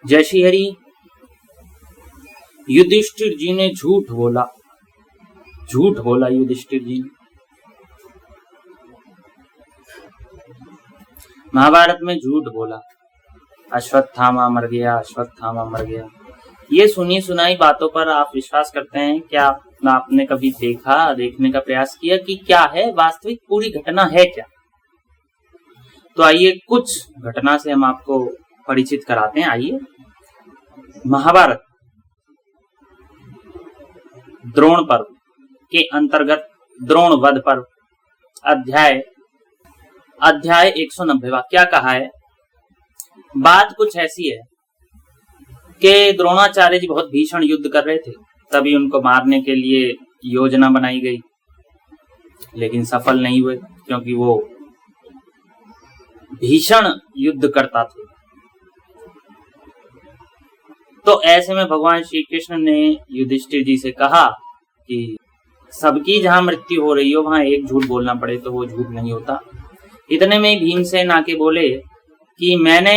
जय श्री हरि। युधिष्ठिर जी ने झूठ बोला युधिष्ठिर जी ने। महाभारत में झूठ बोला, अश्वत्थामा मर गया। ये सुनी सुनाई बातों पर आप विश्वास करते हैं? क्या आपने कभी देखने का प्रयास किया कि क्या है वास्तविक पूरी घटना है क्या? तो आइए कुछ घटना से हम आपको परिचित कराते हैं। आइए, महाभारत द्रोण पर्व के अंतर्गत द्रोण वध पर्व अध्याय 190 क्या कहा है। बात कुछ ऐसी है कि द्रोणाचार्य जी बहुत भीषण युद्ध कर रहे थे, तभी उनको मारने के लिए योजना बनाई गई, लेकिन सफल नहीं हुए क्योंकि वो भीषण युद्ध करता थे। तो ऐसे में भगवान श्री कृष्ण ने युधिष्ठिर जी से कहा कि सबकी जहां मृत्यु हो रही हो वहां एक झूठ बोलना पड़े तो वो झूठ नहीं होता। इतने में भीमसेन आके बोले कि मैंने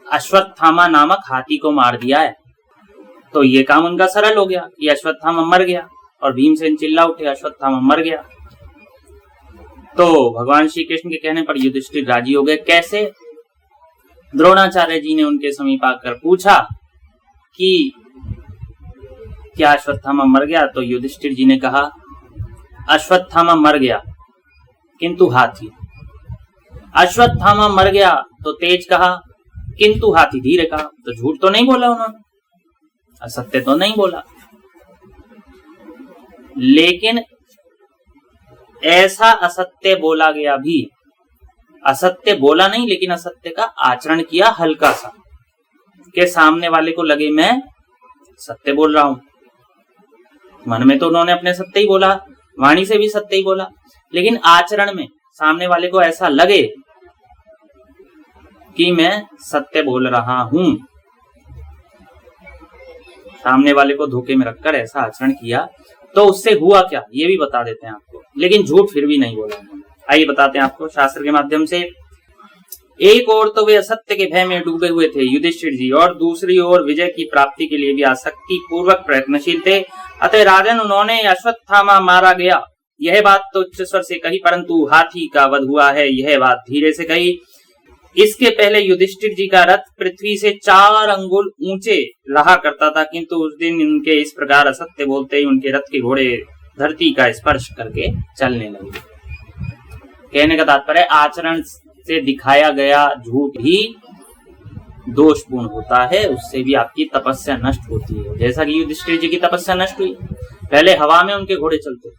अश्वत्थामा नामक हाथी को मार दिया है। तो ये काम उनका सरल हो गया कि अश्वत्थामा मर गया, और भीमसेन चिल्ला उठे अश्वत्थामा मर गया। तो भगवान श्री कृष्ण के कहने पर युधिष्ठिर राजी हो गए। कैसे? द्रोणाचार्य जी ने उनके समीप आकर पूछा कि क्या अश्वत्थामा मर गया? तो युधिष्ठिर जी ने कहा अश्वत्थामा मर गया किंतु हाथी। अश्वत्थामा मर गया तो तेज कहा, किंतु हाथी धीरे कहा। तो झूठ तो नहीं बोला उन्होंने, असत्य तो नहीं बोला, लेकिन ऐसा असत्य बोला गया भी, असत्य बोला नहीं लेकिन असत्य का आचरण किया हल्का सा, के सामने वाले को लगे मैं सत्य बोल रहा हूं। मन में तो उन्होंने अपने सत्य ही बोला, वाणी से भी सत्य ही बोला, लेकिन आचरण में सामने वाले को ऐसा लगे कि मैं सत्य बोल रहा हूं। सामने वाले को धोखे में रखकर ऐसा आचरण किया, तो उससे हुआ क्या ये भी बता देते हैं आपको, लेकिन झूठ फिर भी नहीं बोला। आइए बताते हैं आपको शास्त्र के माध्यम से। एक ओर तो वे असत्य के भय में डूबे हुए थे युधिष्ठिर जी, और दूसरी ओर विजय की प्राप्ति के लिए भी आसक्ति पूर्वक प्रयत्नशील थे। अतः राजन उन्होंने अश्वत्थामा मारा गया यह बात तो उच्च स्वर से कही, परंतु हाथी का वध हुआ है यह बात धीरे से कही। इसके पहले युधिष्ठिर जी का रथ पृथ्वी से 4 अंगुल ऊंचे रहा करता था, किंतु उस दिन इनके इस प्रकार असत्य बोलते ही उनके रथ के घोड़े धरती का स्पर्श करके चलने लगे। कहने का तात्पर्य आचरण से दिखाया गया झूठ भी दोषपूर्ण होता है, उससे भी आपकी तपस्या नष्ट होती है। जैसा कि युधिष्ठिर जी की तपस्या नष्ट हुई, पहले हवा में उनके घोड़े चलते,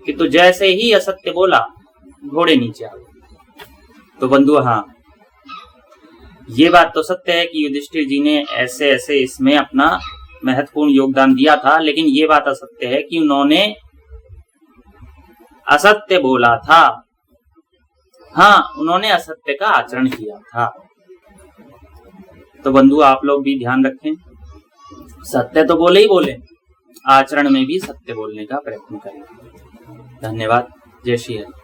किंतु जैसे ही असत्य बोला घोड़े नीचे आ गए। तो बंधु, हाँ, ये बात तो सत्य है कि युधिष्ठिर जी ने ऐसे ऐसे इसमें अपना महत्वपूर्ण योगदान दिया था, लेकिन ये बात असत्य है कि उन्होंने असत्य बोला था। हाँ, उन्होंने असत्य का आचरण किया था। तो बंधु, आप लोग भी ध्यान रखें, सत्य तो बोले ही बोले, आचरण में भी सत्य बोलने का प्रयत्न करें। धन्यवाद। जय श्री हरि।